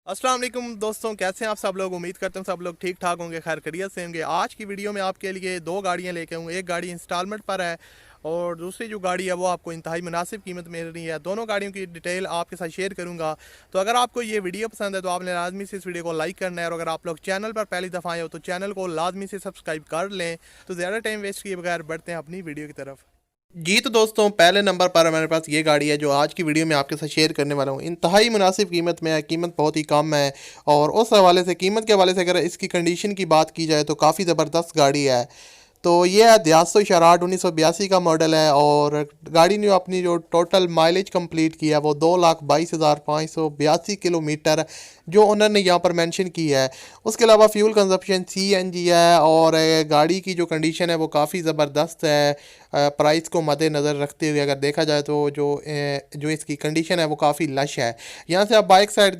अस्सलाम वालेकुम दोस्तों, कैसे हैं आप सब लोग। उम्मीद करते हैं सब लोग ठीक ठाक होंगे, खैर खैरियत से होंगे। आज की वीडियो में आपके लिए दो गाड़ियां लेके आऊँ। एक गाड़ी इंस्टॉलमेंट पर है और दूसरी जो गाड़ी है वो आपको इंतहाई मुनासिब कीमत मिल रही है। दोनों गाड़ियों की डिटेल आपके साथ शेयर करूंगा। तो अगर आपको ये वीडियो पसंद है तो आपने लाजमी से इस वीडियो को लाइक करना है, और अगर आप लोग चैनल पर पहली दफ़ा आए हो तो चैनल को लाजमी से सब्सक्राइब कर लें। तो ज़्यादा टाइम वेस्ट किए बगैर बढ़ते हैं अपनी वीडियो की तरफ। जी तो दोस्तों, पहले नंबर पर हमारे पास ये गाड़ी है जो आज की वीडियो में आपके साथ शेयर करने वाला हूँ। इंतहाई मुनासिब कीमत में है, कीमत बहुत ही कम है। और उस हवाले से, कीमत के हवाले से अगर इसकी कंडीशन की बात की जाए तो काफ़ी ज़बरदस्त गाड़ी है। तो ये है दियासो शराट 1982 का मॉडल है, और गाड़ी ने अपनी जो टोटल माइलेज कंप्लीट किया है वो 2,22,582 किलोमीटर जो ओनर ने यहाँ पर मेंशन की है। उसके अलावा फ्यूल कंजप्शन CNG है, और गाड़ी की जो कंडीशन है वो काफ़ी ज़बरदस्त है। प्राइस को मद्देनज़र रखते हुए अगर देखा जाए तो जो इसकी कंडीशन है वो काफ़ी लश है। यहाँ से आप बैक साइड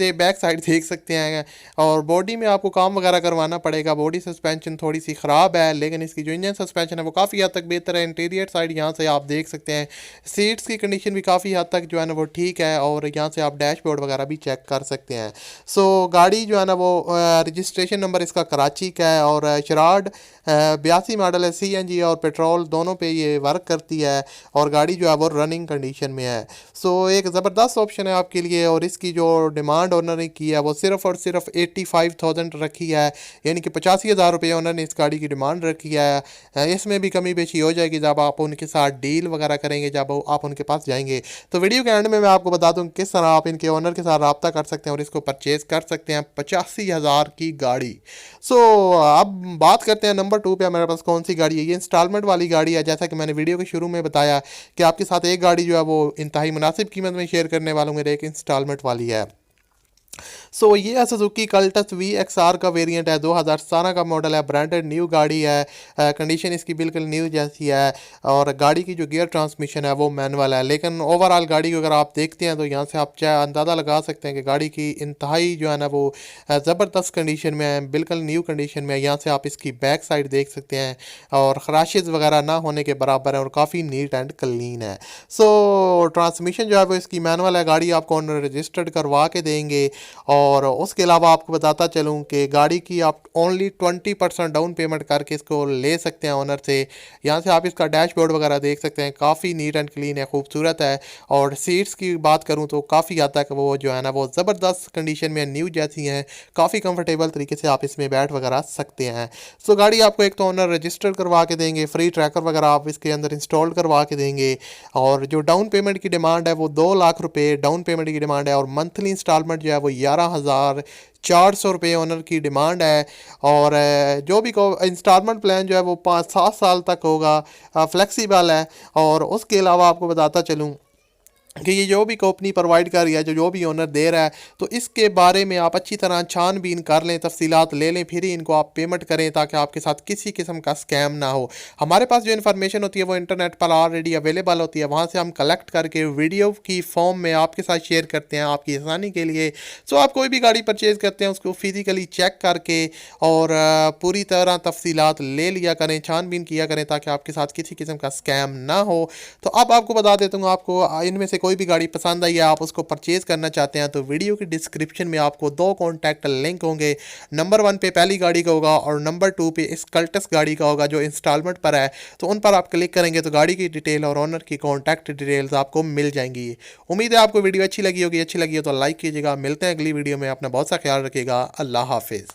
देख सकते हैं। और बॉडी में आपको काम वगैरह करवाना पड़ेगा। बॉडी सस्पेंशन थोड़ी सी ख़राब है, लेकिन इसकी जो इंजन सस्पेंशन है वो काफ़ी हद तक बेहतर है। इंटीरियर साइड यहाँ से आप देख सकते हैं। सीट्स की कंडीशन भी काफ़ी हद तक जो है ना वो ठीक है, और यहाँ से आप डैशबोर्ड वगैरह भी चेक कर सकते हैं। सो गाड़ी जो है ना वो रजिस्ट्रेशन नंबर इसका कराची का है, और शराड 82 मॉडल है। CNG और पेट्रोल दोनों पे ये वर्क करती है, और गाड़ी जो है वो रनिंग कंडीशन में है। सो एक ज़बरदस्त ऑप्शन है आपके लिए। और इसकी जो डिमांड ओनर ने की है वो सिर्फ़ और सिर्फ 85,000 रखी है, यानी कि 85,000 रुपये ओनर ने इस गाड़ी की डिमांड रखी है। इसमें भी कमी बेशी हो जाएगी जब आप उनके साथ डील वगैरह करेंगे, जब आप उनके पास जाएंगे। तो वीडियो के एंड में मैं आपको बता दूं किस तरह आप इनके ओनर के साथ रब्ता कर सकते हैं और इसको परचेज़ कर सकते हैं 85,000 की गाड़ी। सो अब बात करते हैं नंबर 2 पे हमारे पास कौन सी गाड़ी है। ये इंस्टॉलमेंट वाली गाड़ी है। जैसा कि मैंने वीडियो के शुरू में बताया कि आपके साथ एक गाड़ी जो है वो इंतहाई मुनासिब कीमत में शेयर करने वाला हूँ, मेरे एक इंस्टॉलमेंट वाली है। सो ये है सुजुकी कल्टस VXR का वेरिएंट है, 2017 का मॉडल है, ब्रांडेड न्यू गाड़ी है। कंडीशन इसकी बिल्कुल न्यू जैसी है, और गाड़ी की जो गियर ट्रांसमिशन है वो मैनुअल है। लेकिन ओवरऑल गाड़ी को अगर आप देखते हैं तो यहाँ से आप चाहे अंदाज़ा लगा सकते हैं कि गाड़ी की इंतहाई जो है ना वो ज़बरदस्त कंडीशन में है, बिल्कुल न्यू कंडीशन में है। यहाँ से आप इसकी बैक साइड देख सकते हैं, और ख़राशेज़ वगैरह ना होने के बराबर है, और काफ़ी नीट एंड क्लीन है। सो ट्रांसमिशन जो है वो इसकी मैनुअल है। गाड़ी आपको रजिस्टर्ड करवा के देंगे। और उसके अलावा आपको बताता चलूँ कि गाड़ी की आप ओनली 20% डाउन पेमेंट करके इसको ले सकते हैं ओनर से। यहाँ से आप इसका डैशबोर्ड वगैरह देख सकते हैं, काफ़ी नीट एंड क्लीन है, खूबसूरत है। और सीट्स की बात करूँ तो काफ़ी हद तक वो जो है ना वो ज़बरदस्त कंडीशन में न्यू जैसी हैं। काफ़ी कंफर्टेबल तरीके से आप इसमें बैठ वगैरह सकते हैं। सो गाड़ी आपको एक तो ओनर रजिस्टर करवा के देंगे, फ्री ट्रैकर वगैरह आप इसके अंदर इंस्टॉल करवा के देंगे। और जो डाउन पेमेंट की डिमांड है वो 2 लाख रुपये डाउन पेमेंट की डिमांड है, और मंथली इंस्टॉलमेंट जो है वो 11,400 रुपये ओनर की डिमांड है। और जो भी इंस्टॉलमेंट प्लान जो है वो 5-7 साल तक होगा, फ्लेक्सिबल है। और उसके अलावा आपको बताता चलूँ कि ये जो भी कंपनी प्रोवाइड कर रही है, जो भी ओनर दे रहा है, तो इसके बारे में आप अच्छी तरह छानबीन कर लें, तफसीलात ले लें, फिर ही इनको आप पेमेंट करें, ताकि आपके साथ किसी किस्म का स्कैम ना हो। हमारे पास जो इन्फॉर्मेशन होती है वो इंटरनेट पर ऑलरेडी अवेलेबल होती है, वहाँ से हम कलेक्ट करके वीडियो की फॉर्म में आपके साथ शेयर करते हैं आपकी आसानी के लिए। सो आप कोई भी गाड़ी परचेज़ करते हैं उसको फिज़िकली चेक करके और पूरी तरह तफसीलात ले लिया करें, छानबीन किया करें, ताकि आपके साथ किसी किस्म का स्कैम ना हो। तो अब आपको बता देता हूँ, आपको इनमें से कोई भी गाड़ी पसंद आई है, आप उसको परचेज़ करना चाहते हैं, तो वीडियो की डिस्क्रिप्शन में आपको 2 कॉन्टैक्ट लिंक होंगे। नंबर 1 पे पहली गाड़ी का होगा, और नंबर 2 पे इस कल्टस गाड़ी का होगा जो इंस्टॉलमेंट पर है। तो उन पर आप क्लिक करेंगे तो गाड़ी की डिटेल और ओनर की कॉन्टैक्ट डिटेल्स आपको मिल जाएंगी। उम्मीद है आपको वीडियो अच्छी लगी होगी। अच्छी लगी हो तो लाइक कीजिएगा। मिलते हैं अगली वीडियो में। अपना बहुत सा ख्याल रखिएगा। अल्लाह हाफिज़।